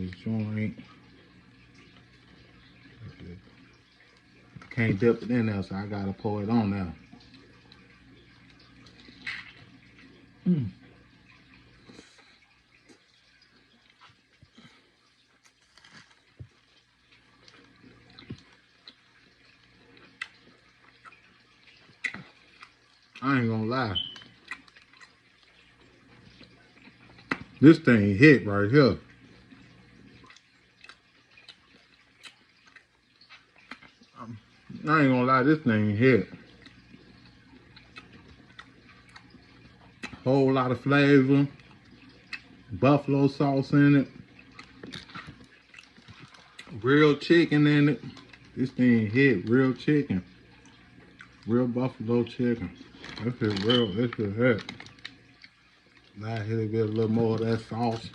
this joint. I can't dip it in there, so I gotta pour it on there. I ain't gonna lie. This thing hit right here. I ain't gonna lie, this thing hit. Whole lot of flavor. Buffalo sauce in it. Real chicken in it. This thing hit. Real chicken. Real buffalo chicken. This is real. This is it. Now here get a little more of that sauce.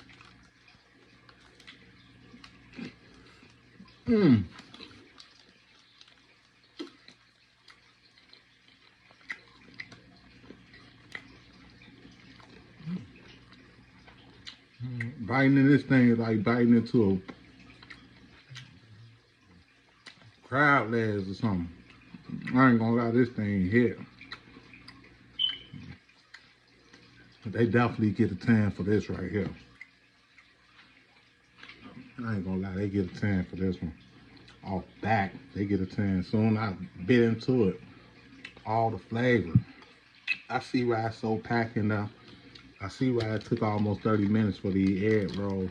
Biting in this thing is like biting into a crab legs or something. I ain't gonna lie, this thing hit. They definitely get a 10 for this right here. I ain't gonna lie, they get a 10 for this one. Off back, they get a 10. Soon I bit into it, all the flavor. I see why it's so packed in there. I see why it took almost 30 minutes for the egg roll.